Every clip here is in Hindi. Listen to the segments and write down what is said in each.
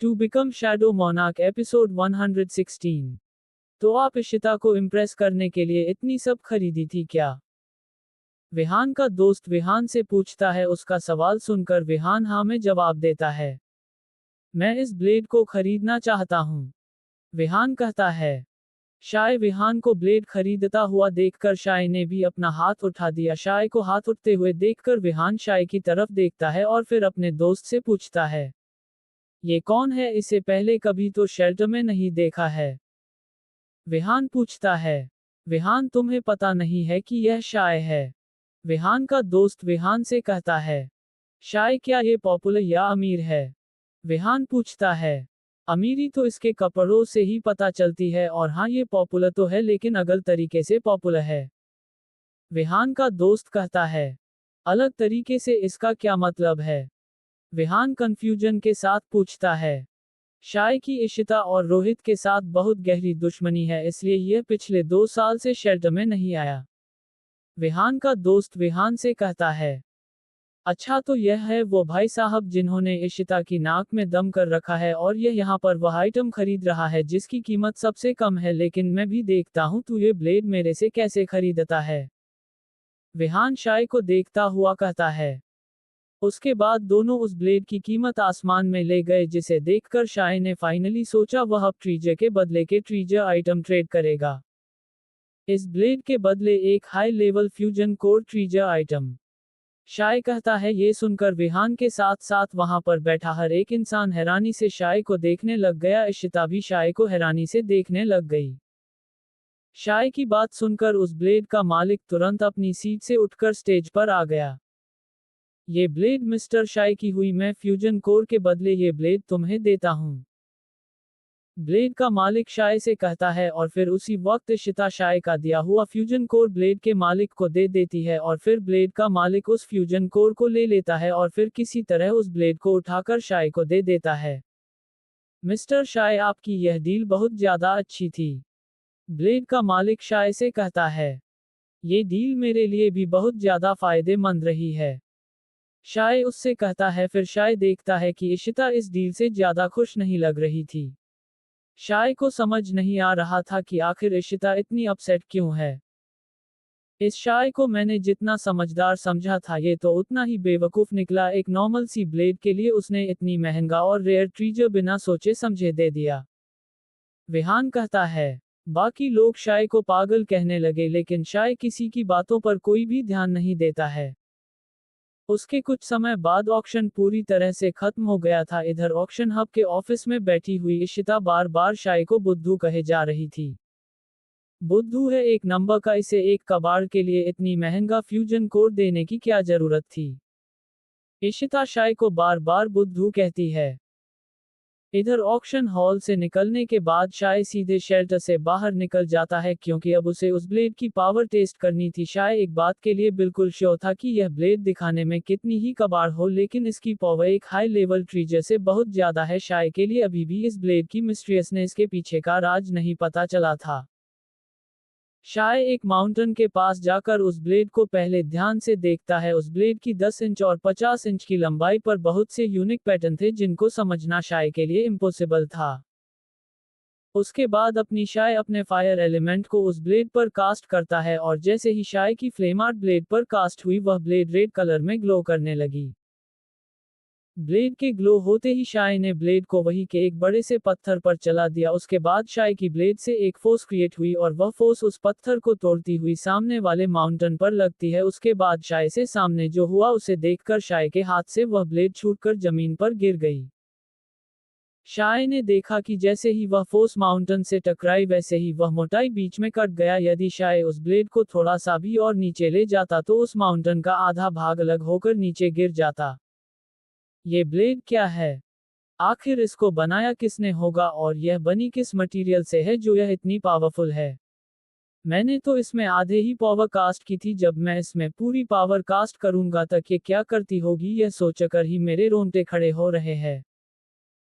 To become shadow monarch episode 116। तो आप इशिता को इम्प्रेस करने के लिए इतनी सब खरीदी थी क्या? विहान का दोस्त विहान से पूछता है। उसका सवाल सुनकर विहान हाँ में जवाब देता है। मैं इस ब्लेड को खरीदना चाहता हूँ, विहान कहता है। शाय विहान को ब्लेड खरीदता हुआ देखकर शाय ने भी अपना हाथ उठा दिया। शाय को हाथ उठते हुए देखकर विहान शाय की तरफ देखता है और फिर अपने दोस्त से पूछता है, ये कौन है? इसे पहले कभी तो शेल्टर में नहीं देखा है। विहान पूछता है। विहान तुम्हें पता नहीं है कि यह शाय है? विहान का दोस्त विहान से कहता है। शाय क्या ये पॉपुलर या अमीर है? विहान पूछता है। अमीरी तो इसके कपड़ों से ही पता चलती है, और हाँ ये पॉपुलर तो है लेकिन अलग तरीके से पॉपुलर है। विहान का दोस्त कहता है। अलग तरीके से इसका क्या मतलब है? विहान कंफ्यूजन के साथ पूछता है। शाय की इशिता और रोहित के साथ बहुत गहरी दुश्मनी है, इसलिए यह पिछले 2 साल से शेल्टर में नहीं आया। विहान का दोस्त विहान से कहता है। अच्छा, तो यह है वो भाई साहब जिन्होंने इशिता की नाक में दम कर रखा है, और यह यहाँ पर वह आइटम खरीद रहा है जिसकी कीमत सबसे कम है, लेकिन मैं भी देखता हूँ तू ये ब्लेड मेरे से कैसे खरीदता है। विहान शाय को देखता हुआ कहता है। उसके बाद दोनों उस ब्लेड की कीमत आसमान में ले गए, जिसे देखकर शाय ने फाइनली सोचा वह अब ट्रीजर के बदले के ट्रीजर आइटम ट्रेड करेगा। इस ब्लेड के बदले एक high level fusion core treasure item. शाय कहता है। ये सुनकर विहान के साथ साथ वहां पर बैठा हर एक इंसान हैरानी से शाय को देखने लग गया। इशिता भी शाय को हैरानी से देखने लग गई। शाय की बात सुनकर उस ब्लेड का मालिक तुरंत अपनी सीट से उठकर स्टेज पर आ गया। ये ब्लेड मिस्टर शाय की हुई, मैं फ्यूजन कोर के बदले ये ब्लेड तुम्हें देता हूँ, ब्लेड का मालिक शाय से कहता है। और फिर उसी वक्त इशिता शाय का दिया हुआ फ्यूजन कोर ब्लेड के मालिक को दे देती है, और फिर ब्लेड का मालिक उस फ्यूजन कोर को ले लेता है और फिर किसी तरह उस ब्लेड को उठाकर शाय को दे देता है। मिस्टर शाय, आपकी यह डील बहुत ज्यादा अच्छी थी, ब्लेड का मालिक शाय से कहता है। ये डील मेरे लिए भी बहुत ज्यादा फायदेमंद रही है, शाय उससे कहता है। फिर शाय देखता है कि इशिता इस डील से ज्यादा खुश नहीं लग रही थी। शाय को समझ नहीं आ रहा था कि आखिर इशिता इतनी अपसेट क्यों है। इस शाय को मैंने जितना समझदार समझा था, ये तो उतना ही बेवकूफ निकला। एक नॉर्मल सी ब्लेड के लिए उसने इतनी महंगा और रेयर ट्रीजर बिना सोचे समझे दे दिया, विहान कहता है। बाकी लोग शाय को पागल कहने लगे, लेकिन शाय किसी की बातों पर कोई भी ध्यान नहीं देता है। उसके कुछ समय बाद ऑक्शन पूरी तरह से खत्म हो गया था। इधर ऑक्शन हब के ऑफिस में बैठी हुई इशिता बार बार शाय को बुद्धू कहे जा रही थी। बुद्धू है एक नंबर का, इसे एक कबाड़ के लिए इतनी महंगा फ्यूजन कोर देने की क्या जरूरत थी? इशिता शाय को बार बार बुद्धू कहती है। इधर ऑक्शन हॉल से निकलने के बाद शाय सीधे शेल्टर से बाहर निकल जाता है, क्योंकि अब उसे उस ब्लेड की पावर टेस्ट करनी थी। शाय एक बात के लिए बिल्कुल श्योर था कि यह ब्लेड दिखाने में कितनी ही कबाड़ हो, लेकिन इसकी पावर एक हाई लेवल ट्रीजर से बहुत ज्यादा है। शाय के लिए अभी भी इस ब्लेड की मिस्ट्रियसनेस के पीछे का राज नहीं पता चला था। शाय एक माउंटेन के पास जाकर उस ब्लेड को पहले ध्यान से देखता है। उस ब्लेड की 10 इंच और 50 इंच की लंबाई पर बहुत से यूनिक पैटर्न थे, जिनको समझना शाय के लिए इम्पॉसिबल था। उसके बाद अपनी शाय अपने फायर एलिमेंट को उस ब्लेड पर कास्ट करता है, और जैसे ही शाय की फ्लेम आर्ट ब्लेड पर कास्ट हुई, वह ब्लेड रेड कलर में ग्लो करने लगी। ब्लेड के ग्लो होते ही शाय ने ब्लेड को वही के एक बड़े से पत्थर पर चला दिया। उसके बाद शाय की ब्लेड से एक फोर्स क्रिएट हुई, और वह फोर्स उस पत्थर को तोड़ती हुई सामने वाले माउंटेन पर लगती है। उसके बाद शाय से सामने जो हुआ उसे देखकर शाय के हाथ से वह ब्लेड छूटकर जमीन पर गिर गई। शाय ने देखा कि जैसे ही वह फोर्स माउंटेन से टकराई, वैसे ही वह मोटाई बीच में कट गया। यदि शाय उस ब्लेड को थोड़ा सा भी और नीचे ले जाता तो उस माउंटेन का आधा भाग अलग होकर नीचे गिर जाता। ये ब्लेड क्या है? आखिर इसको बनाया किसने होगा, और यह बनी किस मटेरियल से है जो यह इतनी पावरफुल है? मैंने तो इसमें आधे ही पावर कास्ट की थी, जब मैं इसमें पूरी पावर कास्ट करूंगा तक ये क्या करती होगी, यह सोचकर ही मेरे रोंगटे खड़े हो रहे हैं।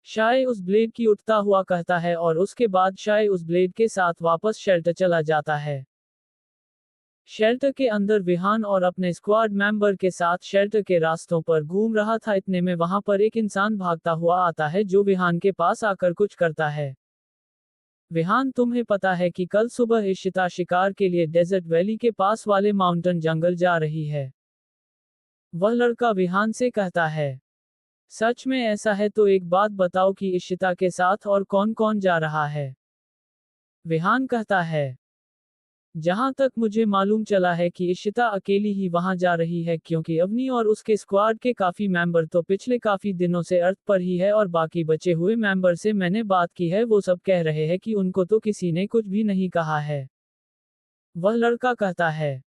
शाय उस ब्लेड की उठता हुआ कहता है, और उसके बाद शाय उस ब्लेड के साथ वापस शेल्टर चला जाता है। शेल्टर के अंदर विहान और अपने स्क्वाड मेंबर के साथ शेल्टर के रास्तों पर घूम रहा था। इतने में वहां पर एक इंसान भागता हुआ आता है जो विहान के पास आकर कुछ करता है। विहान, तुम्हें पता है कि कल सुबह इशिता शिकार के लिए डेजर्ट वैली के पास वाले माउंटेन जंगल जा रही है? वह लड़का विहान से कहता है। सच में ऐसा है तो एक बात बताओ कि इशिता के साथ और कौन कौन जा रहा है? विहान कहता है। जहां तक मुझे मालूम चला है कि इशिता अकेली ही वहां जा रही है, क्योंकि अवनी और उसके स्क्वाड के काफी मेंबर तो पिछले काफी दिनों से अर्थ पर ही है और बाकी बचे हुए मेंबर से मैंने बात की है, वो सब कह रहे हैं कि उनको तो किसी ने कुछ भी नहीं कहा है। वह लड़का कहता है।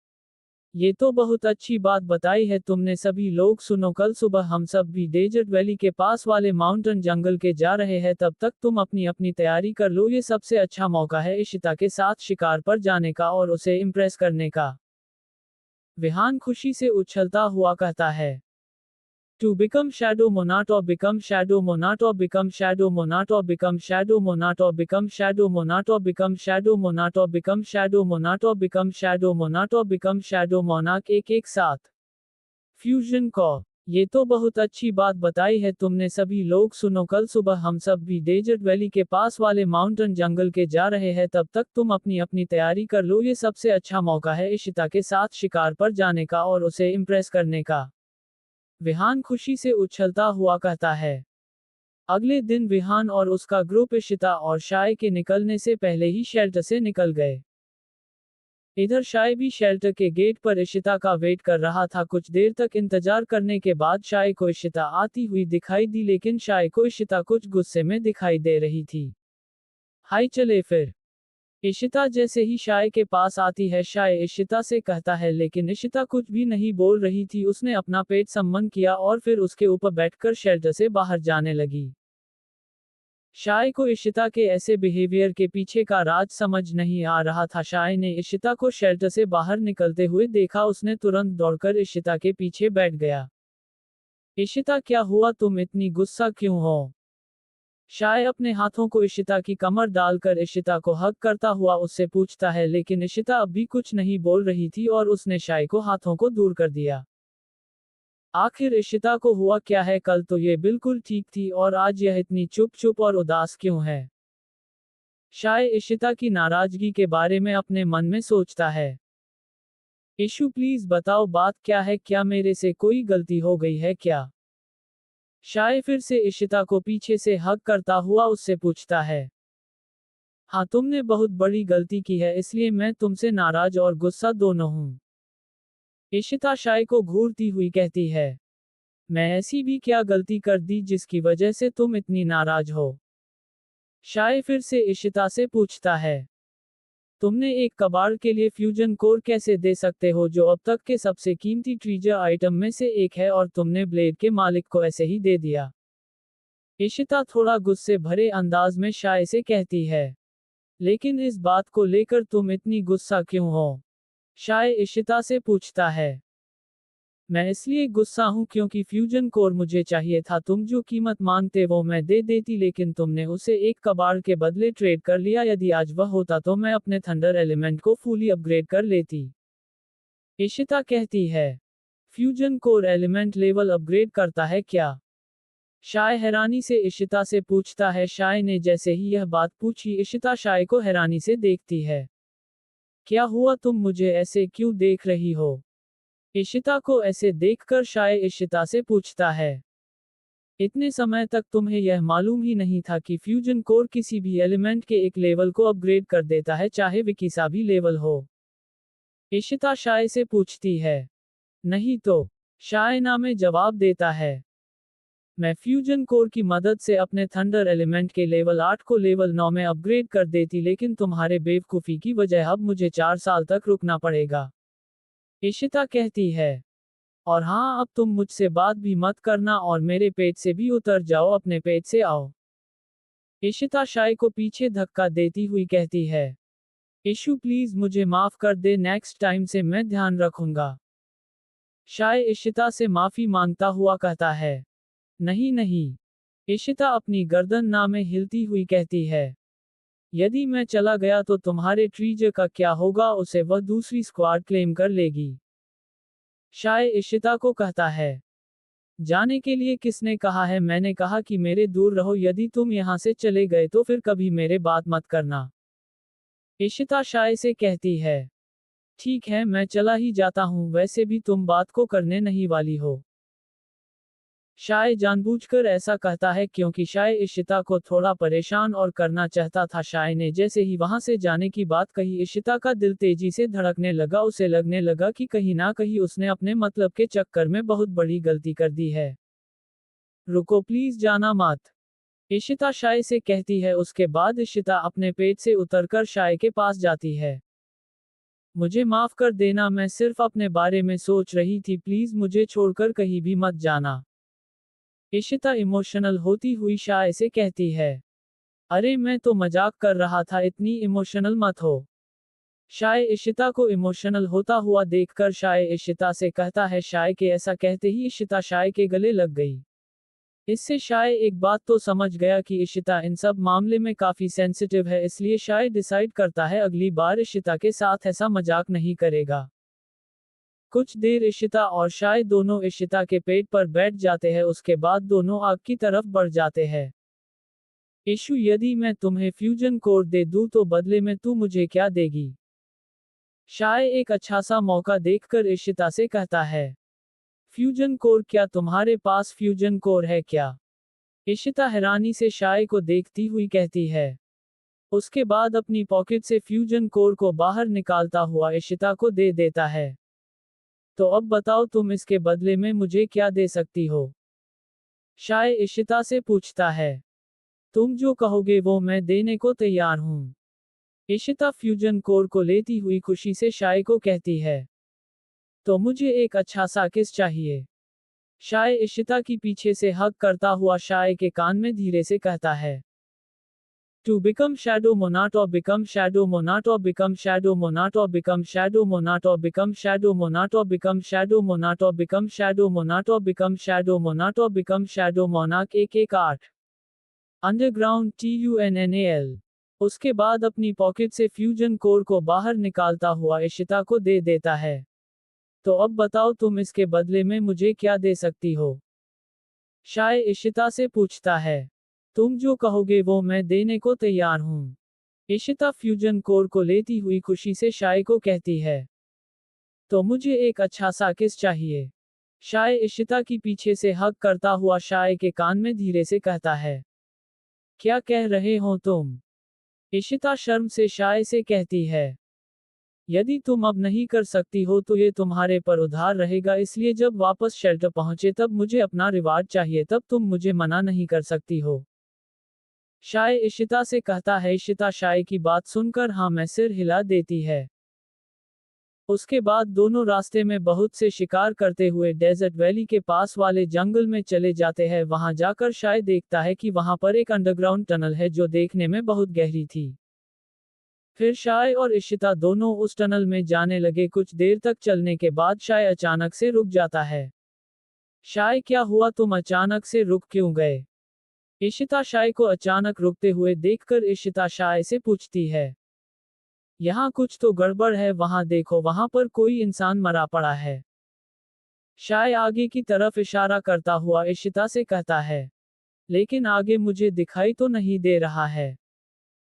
ये तो बहुत अच्छी बात बताई है तुमने। सभी लोग सुनो, कल सुबह हम सब भी डेजर्ट वैली के पास वाले माउंटेन जंगल के जा रहे हैं, तब तक तुम अपनी अपनी तैयारी कर लो। ये सबसे अच्छा मौका है इशिता के साथ शिकार पर जाने का और उसे इम्प्रेस करने का। विहान खुशी से उछलता हुआ कहता है। To become shadow monarch or become shadow monarch or become shadow monarch or become shadow monarch or become shadow monarch or become shadow monarch or become shadow monarch or become shadow monarch or become shadow monarch एक एक साथ। फ्यूजन को। ये तो बहुत अच्छी बात बताई है तुमने। सभी लोग सुनो, कल सुबह हम सब भी डेजर्ट वैली के पास वाले माउंटेन जंगल के जा रहे हैं, तब तक तुम अपनी अपनी तैयारी कर लो। ये सबसे अच्छा मौका है इशिता के साथ शिकार पर जाने का और उसे इम्प्रेस करने का। विहान खुशी से उछलता हुआ कहता है। अगले दिन विहान और उसका ग्रुप इशिता और शाय के निकलने से पहले ही शेल्टर से निकल गए। इधर शाय भी शेल्टर के गेट पर इशिता का वेट कर रहा था। कुछ देर तक इंतजार करने के बाद शाय को इशिता आती हुई दिखाई दी, लेकिन शाय को इशिता कुछ गुस्से में दिखाई दे रही थी। हाय चले फिर। इशिता जैसे ही शाय के पास आती है, शाय इशिता से कहता है, लेकिन इशिता कुछ भी नहीं बोल रही थी। उसने अपना पेट सम्मन किया और फिर उसके ऊपर बैठकर शेल्टर से बाहर जाने लगी। शाय को इशिता के ऐसे बिहेवियर के पीछे का राज समझ नहीं आ रहा था। शाय ने इशिता को शेल्टर से बाहर निकलते हुए देखा। उसने तुरंत दौड़कर इशिता के पीछे बैठ गया। इशिता, क्या हुआ, तुम इतनी गुस्सा क्यों हो? शाय अपने हाथों को इशिता की कमर डालकर इशिता को हग करता हुआ उससे पूछता है, लेकिन इशिता अब भी कुछ नहीं बोल रही थी और उसने शाय को हाथों को दूर कर दिया। आखिर इशिता को हुआ क्या है? कल तो ये बिल्कुल ठीक थी और आज यह इतनी चुप चुप और उदास क्यों है? शाय इशिता की नाराजगी के बारे में अपने मन में सोचता है। इशू, प्लीज बताओ बात क्या है? क्या मेरे से कोई गलती हो गई है क्या? शाय फिर से इशिता को पीछे से हग करता हुआ उससे पूछता है। हाँ, तुमने बहुत बड़ी गलती की है, इसलिए मैं तुमसे नाराज और गुस्सा दोनों हूँ। इशिता शाय को घूरती हुई कहती है। मैं ऐसी भी क्या गलती कर दी जिसकी वजह से तुम इतनी नाराज हो? शाय फिर से इशिता से पूछता है। तुमने एक कबाड़ के लिए फ्यूजन कोर कैसे दे सकते हो, जो अब तक के सबसे कीमती ट्रीजर आइटम में से एक है, और तुमने ब्लेड के मालिक को ऐसे ही दे दिया? इशिता थोड़ा गुस्से भरे अंदाज में शाय से कहती है। लेकिन इस बात को लेकर तुम इतनी गुस्सा क्यों हो? शाय इशिता से पूछता है। मैं इसलिए गुस्सा हूं क्योंकि फ्यूजन कोर मुझे चाहिए था। तुम जो कीमत मांगते वो मैं दे देती, लेकिन तुमने उसे एक कबाड़ के बदले ट्रेड कर लिया। यदि आज वह होता तो मैं अपने थंडर एलिमेंट को फुली अपग्रेड कर लेती। इशिता कहती है। Fusion core element level upgrade करता है क्या? शाय हैरानी से इशिता से पूछता है। शाय ने जैसे ही यह बात पूछी, इशिता शाय को हैरानी से देखती है। क्या हुआ, तुम मुझे ऐसे क्यों देख रही हो? इशिता को ऐसे देखकर शाय इशिता से पूछता है। इतने समय तक तुम्हें यह मालूम ही नहीं था कि फ्यूजन कोर किसी भी एलिमेंट के एक लेवल को अपग्रेड कर देता है, चाहे वे किसा भी लेवल हो? इशिता शाय से पूछती है। नहीं तो, शाय ना में जवाब देता है। मैं फ्यूजन कोर की मदद से अपने थंडर एलिमेंट के लेवल 8 को लेवल 9 में अपग्रेड कर देती, लेकिन तुम्हारे बेवकूफ़ी की वजह अब मुझे 4 साल तक रुकना पड़ेगा। इशिता कहती है। और हाँ, अब तुम मुझसे बात भी मत करना और मेरे पेट से भी उतर जाओ, अपने पेट से आओ। इशिता शाय को पीछे धक्का देती हुई कहती है। इशू, प्लीज मुझे माफ कर दे, नेक्स्ट टाइम से मैं ध्यान रखूंगा। शाय इशिता से माफी मांगता हुआ कहता है। नहीं नहीं। इशिता अपनी गर्दन ना में हिलती हुई कहती है। यदि मैं चला गया तो तुम्हारे ट्रीजर का क्या होगा, उसे वह दूसरी स्क्वाड क्लेम कर लेगी। शाय इशिता को कहता है, जाने के लिए किसने कहा है? मैंने कहा कि मेरे दूर रहो, यदि तुम यहाँ से चले गए तो फिर कभी मेरे बात मत करना। इशिता शाय से कहती है, ठीक है मैं चला ही जाता हूँ, वैसे भी तुम बात को करने नहीं वाली हो। शाय जानबूझकर ऐसा कहता है क्योंकि शाय इशिता को थोड़ा परेशान और करना चाहता था। शाय ने जैसे ही वहां से जाने की बात कही, इशिता का दिल तेजी से धड़कने लगा। उसे लगने लगा कि कहीं ना कहीं उसने अपने मतलब के चक्कर में बहुत बड़ी गलती कर दी है। रुको प्लीज, जाना मत, इशिता शाय से कहती है। उसके बाद इशिता अपने पेट से उतरकर शाय के पास जाती है। मुझे माफ कर देना, मैं सिर्फ अपने बारे में सोच रही थी, प्लीज मुझे छोड़कर कहीं भी मत जाना। इशिता इमोशनल होती हुई शाय से कहती है, अरे मैं तो मजाक कर रहा था, इतनी इमोशनल मत हो। शाय इशिता को इमोशनल होता हुआ देखकर शाय इशिता से कहता है। शाय के ऐसा कहते ही इशिता शाय के गले लग गई। इससे शाय एक बात तो समझ गया कि इशिता इन सब मामले में काफी सेंसिटिव है, इसलिए शाय डिसाइड करता है अगली बार इशिता के साथ ऐसा मजाक नहीं करेगा। कुछ देर इशिता और शाय दोनों इशिता के पेट पर बैठ जाते हैं, उसके बाद दोनों आग की तरफ बढ़ जाते हैं। इशु, यदि मैं तुम्हें फ्यूजन कोर दे दूं तो बदले में तू मुझे क्या देगी? शाय एक अच्छा सा मौका देखकर इशिता से कहता है, फ्यूजन कोर? क्या तुम्हारे पास फ्यूजन कोर है क्या? इशिता हैरानी से शाय को देखती हुई कहती है। उसके बाद अपनी पॉकेट से फ्यूजन कोर को बाहर निकालता हुआ इशिता को दे देता है। तो अब बताओ तुम इसके बदले में मुझे क्या दे सकती हो? शाय इशिता से पूछता है। तुम जो कहोगे वो मैं देने को तैयार हूं। इशिता फ्यूजन कोर को लेती हुई खुशी से शाय को कहती है, तो मुझे एक अच्छा सा किस चाहिए। शाय इशिता की पीछे से हग करता हुआ शाय के कान में धीरे से कहता है, To become shadow monarch or become shadow monarch or become shadow monarch or become shadow monarch or become shadow monarch or become shadow monarch or become shadow monarch or become shadow monarch or become shadow monarch। एक आर्ट अंडरग्राउंड TUNNAL। उसके बाद अपनी पॉकेट से फ्यूजन कोर को बाहर निकालता हुआ इशिता को दे देता है। तो अब बताओ तुम इसके बदले में मुझे क्या दे सकती हो? शाय इशिता से पूछता है। तुम जो कहोगे वो मैं देने को तैयार हूं। इशिता फ्यूजन कोर को लेती हुई खुशी से शाय को कहती है, तो मुझे एक अच्छा सा किस चाहिए। शाय इशिता की पीछे से हग करता हुआ शाय के कान में धीरे से कहता है, क्या कह रहे हो तुम? इशिता शर्म से शाय से कहती है, यदि तुम अब नहीं कर सकती हो तो ये तुम्हारे पर उधार रहेगा, इसलिए जब वापस शेल्टर पहुंचे तब मुझे अपना रिवार्ड चाहिए, तब तुम मुझे मना नहीं कर सकती हो। शाय इशिता से कहता है। इशिता शाय की बात सुनकर हाँ में सिर हिला देती है। उसके बाद दोनों रास्ते में बहुत से शिकार करते हुए डेजर्ट वैली के पास वाले जंगल में चले जाते हैं। वहां जाकर शाय देखता है कि वहां पर एक अंडरग्राउंड टनल है जो देखने में बहुत गहरी थी। फिर शाय और इशिता दोनों उस टनल में जाने लगे। कुछ देर तक चलने के बाद शाय अचानक से रुक जाता है। शाय, क्या हुआ, तुम अचानक से रुक क्यों गए? इशिता शाय को अचानक रुकते हुए देखकर इशिता शाय से पूछती है, यहाँ कुछ तो गड़बड़ है, वहां देखो, वहां पर कोई इंसान मरा पड़ा है। शाय आगे की तरफ इशारा करता हुआ इशिता से कहता है, लेकिन आगे मुझे दिखाई तो नहीं दे रहा है।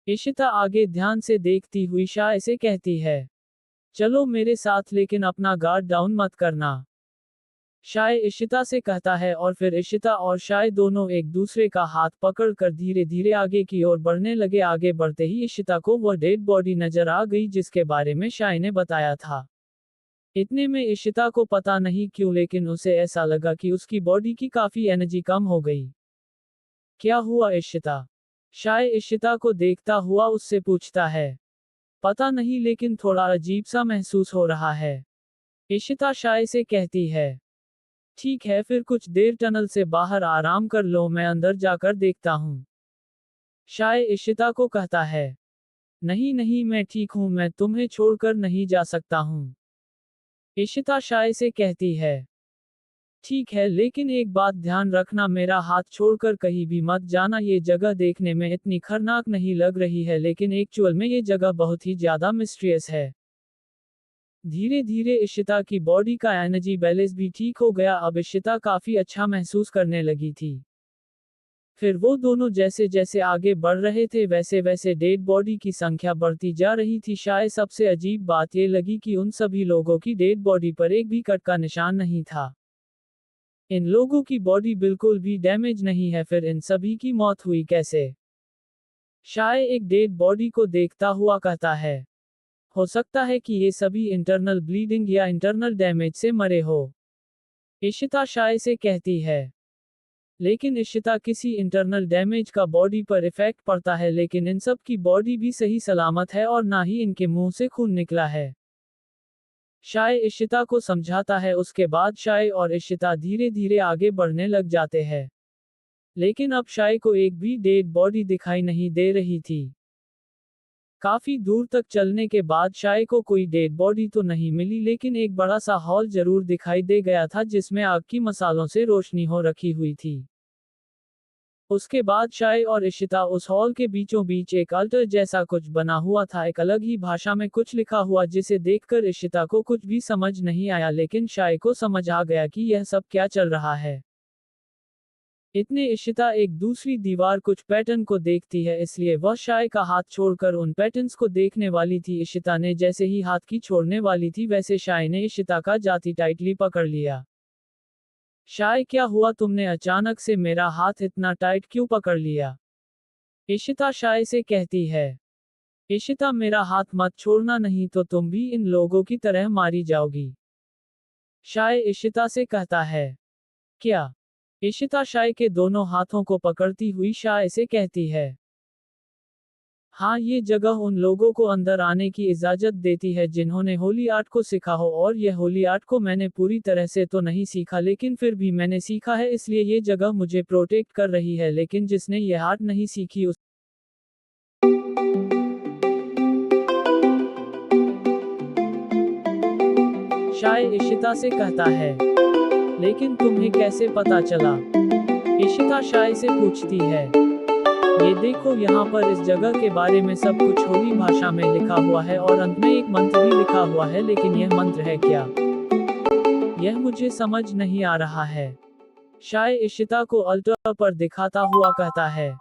इशिता आगे ध्यान से देखती हुई शाय से कहती है, चलो मेरे साथ, लेकिन अपना गार्ड डाउन मत करना। शाय इशिता से कहता है और फिर इशिता और शाय दोनों एक दूसरे का हाथ पकड़कर धीरे धीरे आगे की ओर बढ़ने लगे। आगे बढ़ते ही इशिता को वह डेड बॉडी नजर आ गई जिसके बारे में शाय ने बताया था। इतने में इशिता को पता नहीं क्यों, लेकिन उसे ऐसा लगा कि उसकी बॉडी की काफी एनर्जी कम हो गई। क्या हुआ इशिता? शाय इशिता को देखता हुआ उससे पूछता है। पता नहीं, लेकिन थोड़ा अजीब सा महसूस हो रहा है। इशिता शाय से कहती है, ठीक है फिर कुछ देर टनल से बाहर आराम कर लो, मैं अंदर जाकर देखता हूं। शाय इशिता को कहता है, नहीं नहीं मैं ठीक हूं, मैं तुम्हें छोड़कर नहीं जा सकता हूं। इशिता शाय से कहती है, ठीक है, लेकिन एक बात ध्यान रखना, मेरा हाथ छोड़कर कहीं भी मत जाना। ये जगह देखने में इतनी खतरनाक नहीं लग रही है, लेकिन एक्चुअल में ये जगह बहुत ही ज्यादा मिस्टीरियस है। धीरे धीरे इशिता की बॉडी का एनर्जी बैलेंस भी ठीक हो गया। अब इशिता काफी अच्छा महसूस करने लगी थी। फिर वो दोनों जैसे जैसे आगे बढ़ रहे थे वैसे वैसे डेड बॉडी की संख्या बढ़ती जा रही थी। शायद सबसे अजीब बात ये लगी कि उन सभी लोगों की डेड बॉडी पर एक भी कट का निशान नहीं था। इन लोगों की बॉडी बिल्कुल भी डैमेज नहीं है, फिर इन सभी की मौत हुई कैसे? शायद एक डेड बॉडी को देखता हुआ कहता है, हो सकता है कि ये सभी इंटरनल ब्लीडिंग या इंटरनल डैमेज से मरे हो। इशिता शाय से कहती है। लेकिन इशिता किसी इंटरनल डैमेज का बॉडी पर इफेक्ट पड़ता है, लेकिन इन सब की बॉडी भी सही सलामत है और ना ही इनके मुंह से खून निकला है। शाय इशिता को समझाता है। उसके बाद शाय और इशिता धीरे धीरे आगे बढ़ने लग जाते हैं। लेकिन अब शाय को एक भी डेड बॉडी दिखाई नहीं दे रही थी। काफी दूर तक चलने के बाद शाय को कोई डेड बॉडी तो नहीं मिली, लेकिन एक बड़ा सा हॉल जरूर दिखाई दे गया था जिसमें आग की मसालों से रोशनी हो रखी हुई थी। उसके बाद शाय और इशिता उस हॉल के बीचों बीच एक अल्टर जैसा कुछ बना हुआ था, एक अलग ही भाषा में कुछ लिखा हुआ, जिसे देखकर इशिता को कुछ भी समझ नहीं आया, लेकिन शाय को समझ आ गया कि यह सब क्या चल रहा है। इतने इशिता एक दूसरी दीवार कुछ पैटर्न को देखती है, इसलिए वह शाय का हाथ छोड़कर उन पैटर्न्स को देखने वाली थी। इशिता ने जैसे ही हाथ की छोड़ने वाली थी वैसे शाय ने इशिता का जाती टाइटली पकड़ लिया। शाय, क्या हुआ? तुमने अचानक से मेरा हाथ इतना टाइट क्यों पकड़ लिया? इशिता शाय से कहती है। इशिता, मेरा हाथ मत छोड़ना, नहीं तो तुम भी इन लोगों की तरह मारी जाओगी। शाय इशिता से कहता है। क्या? इशिता शाय के दोनों हाथों को पकड़ती हुई शाय से कहती है। हाँ, ये जगह उन लोगों को अंदर आने की इजाजत देती है जिन्होंने होली आर्ट को सीखा हो, और यह होली आर्ट को मैंने पूरी तरह से तो नहीं सीखा, लेकिन फिर भी मैंने सीखा है, इसलिए ये जगह मुझे प्रोटेक्ट कर रही है। लेकिन जिसने यह आर्ट नहीं सीखी उस शाय इशिता से कहता है। लेकिन तुम्हें कैसे पता चला? इशिता शाय से पूछती है। ये देखो, यहाँ पर इस जगह के बारे में सब कुछ होली भाषा में लिखा हुआ है और अंत में एक मंत्र भी लिखा हुआ है, लेकिन यह मंत्र है क्या? यह मुझे समझ नहीं आ रहा है। शाय इशिता को अल्टर पर दिखाता हुआ कहता है।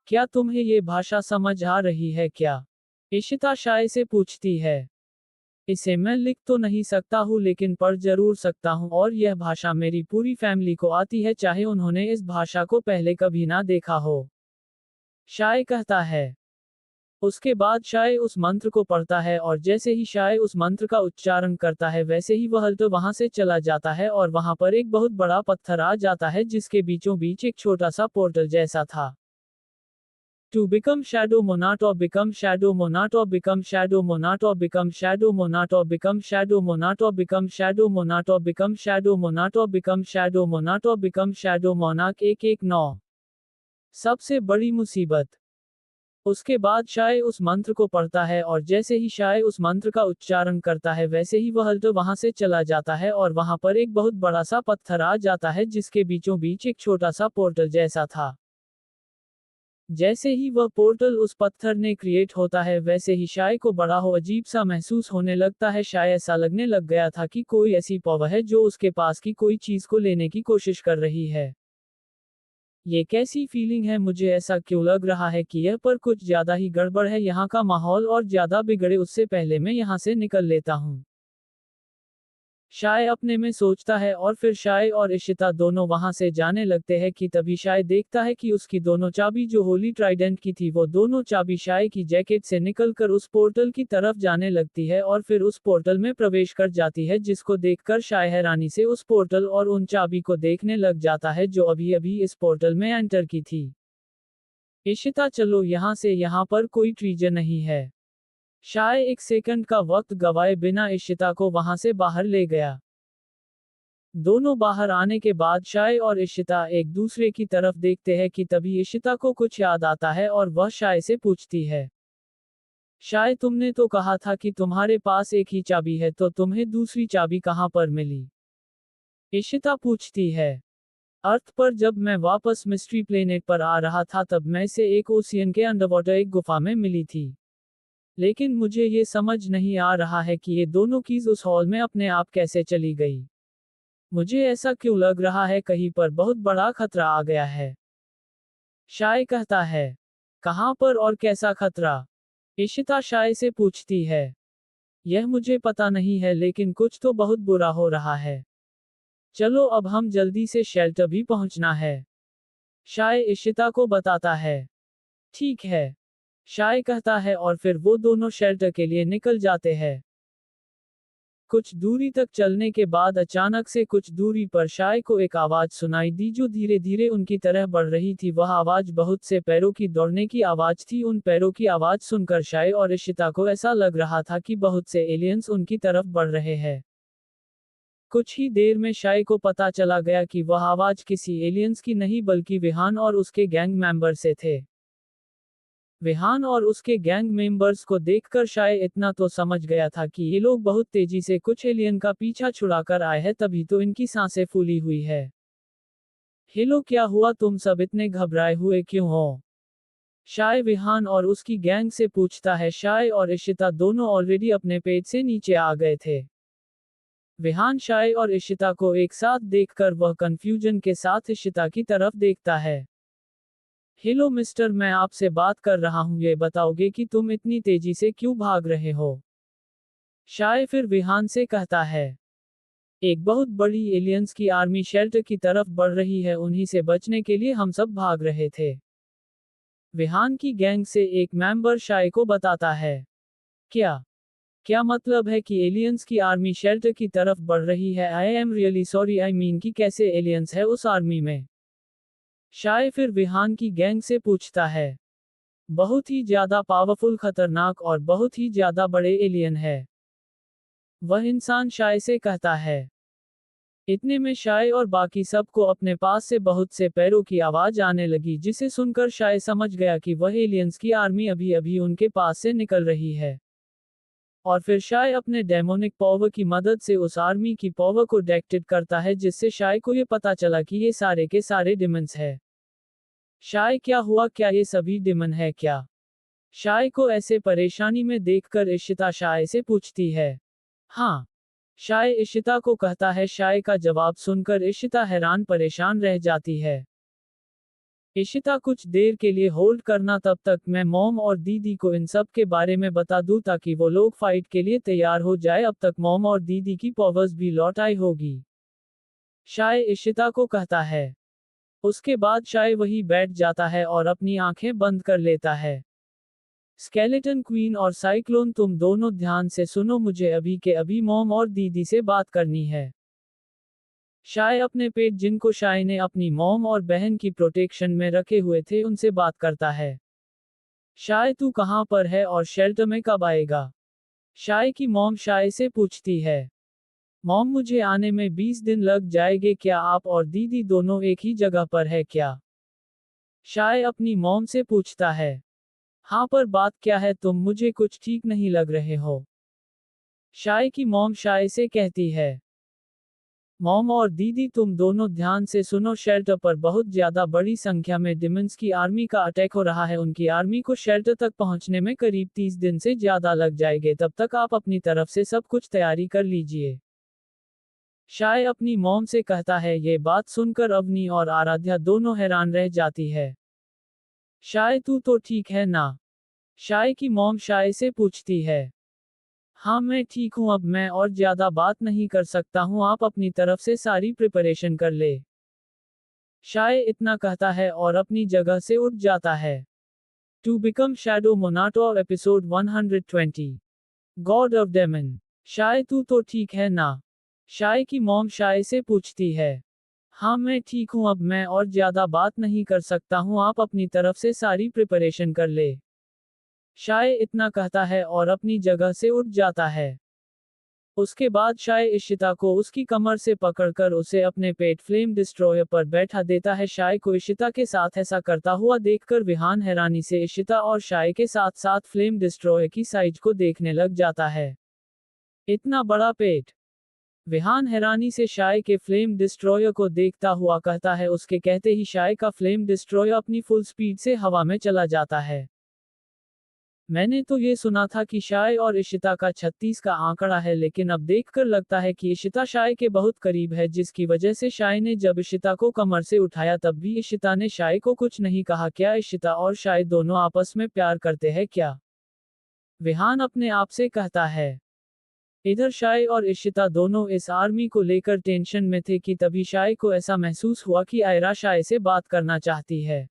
क्या तुम्हें ये भाषा समझ आ रही है क्या? इशिता शाय से पूछती है। इसे मैं लिख तो नहीं सकता हूँ, लेकिन पढ़ जरूर सकता हूँ, और यह भाषा मेरी पूरी फैमिली को आती है, चाहे उन्होंने इस भाषा को पहले कभी ना देखा हो। शाय कहता है। उसके बाद शाय उस मंत्र को पढ़ता है, और जैसे ही शाय उस मंत्र का उच्चारण करता है वैसे ही वह तो वहां से चला जाता है, और वहां पर एक बहुत बड़ा पत्थर आ जाता है जिसके बीचों बीच एक छोटा सा पोर्टल जैसा था। To become shadow monad or become shadow monad or become shadow monad or become shadow monad or become shadow monad or become shadow monad or become shadow monad or become shadow monad or become shadow monarch 119। सबसे बड़ी मुसीबत। उसके बाद शाय उस मंत्र को पढ़ता है, और जैसे ही शाय उस मंत्र का उच्चारण करता है वैसे ही वह तो वहां से चला जाता है, और वहां पर एक बहुत बड़ा सा पत्थर आ जाता है जिसके बीचों बीच एक छोटा सा पोर्टल जैसा था। जैसे ही वह पोर्टल उस पत्थर ने क्रिएट होता है वैसे ही शाय को बड़ा हो अजीब सा महसूस होने लगता है। शाय ऐसा लगने लग गया था कि कोई ऐसी पावर है जो उसके पास की कोई चीज को लेने की कोशिश कर रही है। ये कैसी फीलिंग है? मुझे ऐसा क्यों लग रहा है कि यह पर कुछ ज्यादा ही गड़बड़ है, यहाँ का माहौल और ज्यादा बिगड़े उससे पहले मैं यहाँ से निकल लेता हूँ। शाय अपने में सोचता है, और फिर शाय और इशिता दोनों वहां से जाने लगते हैं कि तभी शाय देखता है कि उसकी दोनों चाबी जो होली ट्राइडेंट की थी वो दोनों चाबी शाय की जैकेट से निकलकर उस पोर्टल की तरफ जाने लगती है, और फिर उस पोर्टल में प्रवेश कर जाती है, जिसको देखकर शाय हैरानी से उस पोर्टल और उन चाबी को देखने लग जाता है जो अभी अभी इस पोर्टल में एंटर की थी। इशिता, चलो यहाँ से, यहाँ पर कोई ट्रीजर नहीं है। शाय एक सेकंड का वक्त गवाए बिना इशिता को वहां से बाहर ले गया। दोनों बाहर आने के बाद शाय और इशिता एक दूसरे की तरफ देखते हैं कि तभी इशिता को कुछ याद आता है, और वह शाय से पूछती है। शाय, तुमने तो कहा था कि तुम्हारे पास एक ही चाबी है, तो तुम्हें दूसरी चाबी कहां पर मिली? इशिता पूछती है। अर्थ पर जब मैं वापस मिस्ट्री प्लेनेट पर आ रहा था तब मैं इसे एक ओशियन के अंडरवाटर एक गुफा में मिली थी। लेकिन मुझे ये समझ नहीं आ रहा है कि ये दोनों कीज उस हॉल में अपने आप कैसे चली गई। मुझे ऐसा क्यों लग रहा है कहीं पर बहुत बड़ा खतरा आ गया है। शाय कहता है। कहाँ पर और कैसा खतरा? इशिता शाय से पूछती है। यह मुझे पता नहीं है लेकिन कुछ तो बहुत बुरा हो रहा है। चलो अब हम जल्दी से शेल्टर भी पहुंचना है। शाय इशिता को बताता है। ठीक है। शाय कहता है और फिर वो दोनों शेल्टर के लिए निकल जाते हैं। कुछ दूरी तक चलने के बाद अचानक से कुछ दूरी पर शाय को एक आवाज सुनाई दी जो धीरे धीरे उनकी तरह बढ़ रही थी। वह आवाज बहुत से पैरों की दौड़ने की आवाज थी। उन पैरों की आवाज सुनकर शाय और इशिता को ऐसा लग रहा था कि बहुत से एलियंस उनकी तरफ बढ़ रहे हैं। कुछ ही देर में शाय को पता चला गया कि वह आवाज किसी एलियंस की नहीं बल्कि विहान और उसके गैंग मेंबर से थे। विहान और उसके गैंग मेंबर्स को देखकर शाय इतना तो समझ गया था कि ये लोग बहुत तेजी से कुछ एलियन का पीछा छुड़ाकर आए हैं, तभी तो इनकी सांसें फूली हुई है। हेलो, क्या हुआ? तुम सब इतने घबराए हुए क्यों हो? शाय विहान और उसकी गैंग से पूछता है। शाय और इशिता दोनों ऑलरेडी अपने पेट से नीचे आ गए थे। विहान शाय और इशिता को एक साथ देखकर वह कंफ्यूजन के साथ इशिता की तरफ देखता है। हेलो मिस्टर, मैं आपसे बात कर रहा हूँ, ये बताओगे कि तुम इतनी तेजी से क्यों भाग रहे हो? शाय फिर विहान से कहता है। एक बहुत बड़ी एलियंस की आर्मी शेल्टर की तरफ बढ़ रही है, उन्हीं से बचने के लिए हम सब भाग रहे थे। विहान की गैंग से एक मेंबर शाय को बताता है। क्या क्या मतलब है कि एलियंस की आर्मी शेल्टर की तरफ बढ़ रही है? I am really sorry, I mean कि कैसे एलियंस है उस आर्मी में? शाय फिर विहान की गैंग से पूछता है। बहुत ही ज्यादा पावरफुल, खतरनाक और बहुत ही ज्यादा बड़े एलियन है। वह इंसान शाय से कहता है। इतने में शाय और बाकी सबको अपने पास से बहुत से पैरों की आवाज आने लगी, जिसे सुनकर शाय समझ गया कि वह एलियंस की आर्मी अभी अभी उनके पास से निकल रही है। और फिर शाय अपने डेमोनिक पावर की मदद से उस आर्मी की पावर को डिटेक्ट करता है, जिससे शाय को ये पता चला कि ये सारे के सारे डिमंस है। शाय, क्या हुआ? क्या ये सभी डिमन है क्या? शाय को ऐसे परेशानी में देखकर इशिता शाय से पूछती है। हाँ। शाय इशिता को कहता है। शाय का जवाब सुनकर इशिता हैरान परेशान रह जाती है। इशिता, कुछ देर के लिए होल्ड करना, तब तक मैं मॉम और दीदी को इन सब के बारे में बता दूं ताकि वो लोग फाइट के लिए तैयार हो जाए। अब तक मॉम और दीदी की पावर्स भी लौट आई होगी। शाय इशिता को कहता है। उसके बाद शाय वही बैठ जाता है और अपनी आंखें बंद कर लेता है। स्केलेटन क्वीन और साइक्लोन, तुम दोनों ध्यान से सुनो, मुझे अभी के अभी मॉम और दीदी से बात करनी है। शाय अपने पेट, जिनको शाय ने अपनी मॉम और बहन की प्रोटेक्शन में रखे हुए थे, उनसे बात करता है। शाय, तू कहाँ पर है और शेल्टर में कब आएगा? शाय की मॉम शाय से पूछती है। मॉम, मुझे आने में 20 दिन लग जाएंगे। क्या आप और दीदी दोनों एक ही जगह पर है क्या? शाय अपनी मॉम से पूछता है। हाँ, पर बात क्या है? तुम मुझे कुछ ठीक नहीं लग रहे हो। शाय की मॉम शाय से कहती है। मॉम और दीदी, तुम दोनों ध्यान से सुनो, शेल्टर पर बहुत ज्यादा बड़ी संख्या में डिमंस की आर्मी का अटैक हो रहा है। उनकी आर्मी को शेल्टर तक पहुंचने में करीब 30 दिन से ज्यादा लग जाएंगे। तब तक आप अपनी तरफ से सब कुछ तैयारी कर लीजिए। शाय अपनी मॉम से कहता है। ये बात सुनकर अवनी और आराध्या दोनों हैरान रह जाती है। शाय, तू तो ठीक है ना? शाय की मॉम शाय से पूछती है। हाँ, मैं ठीक हूँ, अब मैं और ज्यादा बात नहीं कर सकता हूँ, आप अपनी तरफ से सारी प्रिपरेशन कर ले। शाय इतना कहता है और अपनी जगह से उठ जाता है। टू बिकम शैडो मोनाटो एपिसोड 120। God of demon. शाय, तू तो ठीक है ना? शाय की मॉम शाय से पूछती है। हाँ, मैं ठीक हूँ, अब मैं और ज्यादा बात नहीं कर सकता हूँ, आप अपनी तरफ से सारी प्रिपरेशन कर ले। शाय इतना कहता है और अपनी जगह से उठ जाता है। उसके बाद शाय इशिता को उसकी कमर से पकड़कर उसे अपने पेट फ्लेम डिस्ट्रॉयर पर बैठा देता है। शाय को इशिता के साथ ऐसा करता हुआ देखकर विहान हैरानी से इशिता और शाय के साथ साथ फ्लेम डिस्ट्रॉयर की साइज को देखने लग जाता है। इतना बड़ा पेट! विहान हैरानी से शाय के फ्लेम डिस्ट्रॉयर को देखता हुआ कहता है। उसके कहते ही शाय का फ्लेम डिस्ट्रॉयर अपनी फुल स्पीड से हवा में चला जाता है। मैंने तो ये सुना था कि शाय और इशिता का 36 का आंकड़ा है, लेकिन अब देखकर लगता है कि इशिता शाय के बहुत करीब है, जिसकी वजह से शाय ने जब इशिता को कमर से उठाया तब भी इशिता ने शाय को कुछ नहीं कहा। क्या इशिता और शाय दोनों आपस में प्यार करते हैं क्या? विहान अपने आप से कहता है। इधर शाय और इशिता दोनों इस आर्मी को लेकर टेंशन में थे कि तभी शाय को ऐसा महसूस हुआ कि आयरा शाय से बात करना चाहती है।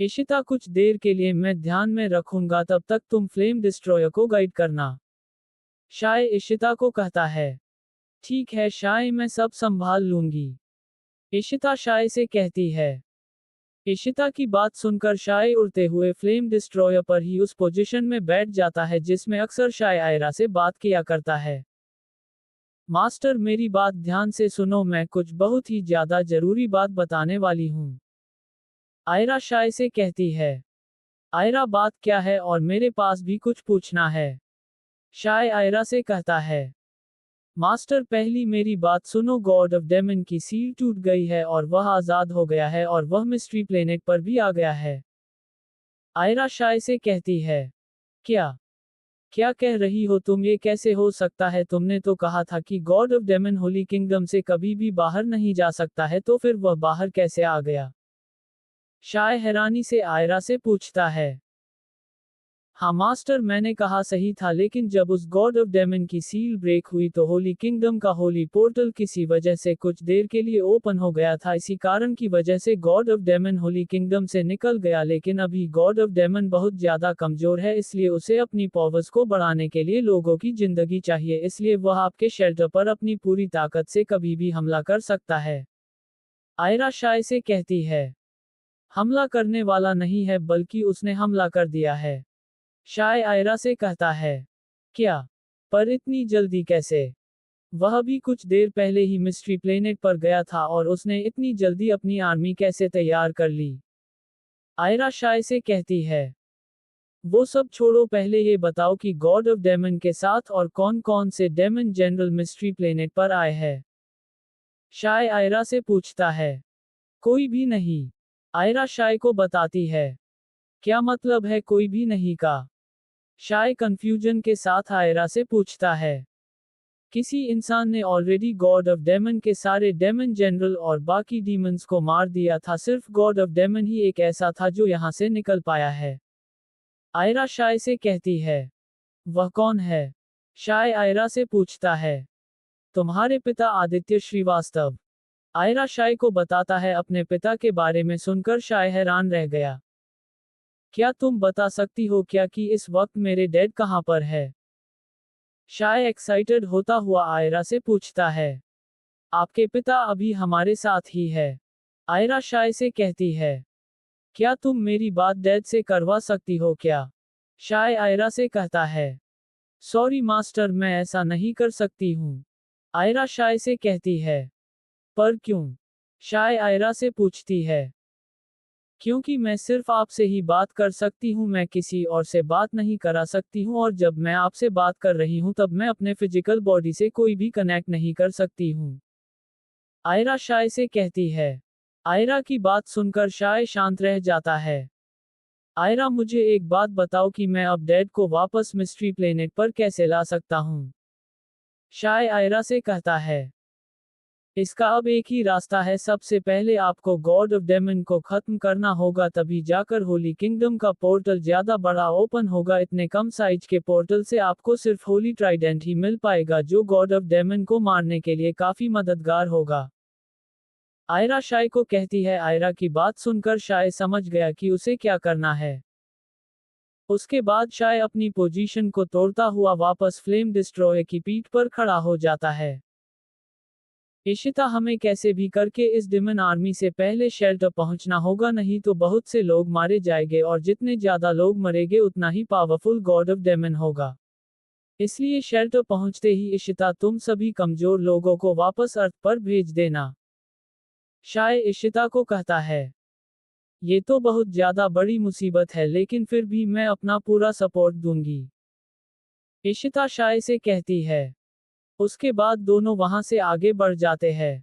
इशिता, कुछ देर के लिए मैं ध्यान में रखूंगा, तब तक तुम फ्लेम डिस्ट्रॉयर को गाइड करना। शाय इशिता को कहता है। ठीक है शाय, मैं सब संभाल लूंगी, इशिता शाय से कहती है। इशिता की बात सुनकर शाय उड़ते हुए फ्लेम डिस्ट्रॉयर पर ही उस पोजीशन में बैठ जाता है जिसमें अक्सर शाय आयरा से बात किया करता है। मास्टर, मेरी बात ध्यान से सुनो, मैं कुछ बहुत ही ज्यादा जरूरी बात बताने वाली हूँ, आयरा शाय से कहती है। आयरा, बात क्या है? और मेरे पास भी कुछ पूछना है, शाय आयरा से कहता है। मास्टर, पहली मेरी बात सुनो, गॉड ऑफ डेमन की सील टूट गई है और वह आजाद हो गया है और वह मिस्ट्री प्लेनेट पर भी आ गया है, आयरा शाय से कहती है। क्या क्या कह रही हो तुम? ये कैसे हो सकता है? तुमने तो कहा था कि god of demon holy kingdom से कभी भी बाहर नहीं जा सकता है, तो फिर वह बाहर कैसे आ गया? शाय हैरानी से आयरा से पूछता है। हाँ मास्टर, मैंने कहा सही था, लेकिन जब उस गॉड ऑफ डेमन की सील ब्रेक हुई तो होली किंगडम का होली पोर्टल किसी वजह से कुछ देर के लिए ओपन हो गया था। इसी कारण की वजह से god of demon holy kingdom से निकल गया, लेकिन अभी गॉड ऑफ डेमन बहुत ज्यादा कमजोर है, इसलिए उसे अपनी पावर्स को बढ़ाने के लिए लोगों की जिंदगी चाहिए, इसलिए वह आपके शेल्टर पर अपनी पूरी ताकत से कभी भी हमला कर सकता है, आयरा शाय से कहती है। हमला करने वाला नहीं है, बल्कि उसने हमला कर दिया है, शाय आयरा से कहता है। क्या? पर इतनी जल्दी कैसे? वह भी कुछ देर पहले ही मिस्ट्री प्लेनेट पर गया था और उसने इतनी जल्दी अपनी आर्मी कैसे तैयार कर ली, आयरा शाय से कहती है। वो सब छोड़ो, पहले ये बताओ कि गॉड ऑफ डेमन के साथ और कौन कौन से डेमन जनरल मिस्ट्री प्लेनेट पर आए हैं, शाय आयरा से पूछता है। कोई भी नहीं, आयरा शाय को बताती है। क्या मतलब है कोई भी नहीं का? शाय कंफ्यूजन के साथ आयरा से पूछता है। किसी इंसान ने ऑलरेडी गॉड ऑफ डेमन के सारे डेमन जनरल और बाकी डीमंस को मार दिया था, सिर्फ गॉड ऑफ डेमन ही एक ऐसा था जो यहां से निकल पाया है, आयरा शाय से कहती है। वह कौन है? शाय आयरा से पूछता है। तुम्हारे पिता आदित्य श्रीवास्तव, आयरा शाय को बताता है। अपने पिता के बारे में सुनकर शाय हैरान रह गया। क्या तुम बता सकती हो क्या कि इस वक्त मेरे डैड कहां पर है? शाय एक्साइटेड होता हुआ आयरा से पूछता है। आपके पिता अभी हमारे साथ ही है, आयरा शाय से कहती है। क्या तुम मेरी बात डैड से करवा सकती हो क्या? शाय आयरा से कहता है। सॉरी मास्टर, मैं ऐसा नहीं कर सकती हूँ, आयरा शाय से कहती है। पर क्यों? शाय आयरा से पूछती है। क्योंकि मैं सिर्फ आपसे ही बात कर सकती हूँ, मैं किसी और से बात नहीं करा सकती हूँ, और जब मैं आपसे बात कर रही हूँ तब मैं अपने फिजिकल बॉडी से कोई भी कनेक्ट नहीं कर सकती हूँ, आयरा शाय से कहती है। आयरा की बात सुनकर शाय शांत रह जाता है। आयरा, मुझे एक बात बताओ कि मैं अब डैड को वापस मिस्ट्री प्लेनेट पर कैसे ला सकता हूँ, शाय आयरा से कहता है। इसका अब एक ही रास्ता है, सबसे पहले आपको गॉड ऑफ डेमन को खत्म करना होगा, तभी जाकर होली किंगडम का पोर्टल ज्यादा बड़ा ओपन होगा। इतने कम साइज के पोर्टल से आपको सिर्फ होली ट्राइडेंट ही मिल पाएगा, जो गॉड ऑफ डेमन को मारने के लिए काफी मददगार होगा, आयरा शाय को कहती है। आयरा की बात सुनकर शाय समझ गया कि उसे क्या करना है। उसके बाद शाय अपनी पोजीशन को तोड़ता हुआ वापस फ्लेम डिस्ट्रॉयर की पीठ पर खड़ा हो जाता है। इशिता, हमें कैसे भी करके इस डिमन आर्मी से पहले शेल्टर पहुंचना होगा, नहीं तो बहुत से लोग मारे जाएंगे, और जितने ज्यादा लोग मरेंगे उतना ही पावरफुल गॉड ऑफ डेमन होगा। इसलिए शेल्टर पहुंचते ही इशिता, तुम सभी कमजोर लोगों को वापस अर्थ पर भेज देना, शाय इशिता को कहता है। ये तो बहुत ज्यादा बड़ी मुसीबत है, लेकिन फिर भी मैं अपना पूरा सपोर्ट दूंगी, इशिता शाय से कहती है। उसके बाद दोनों वहां से आगे बढ़ जाते हैं।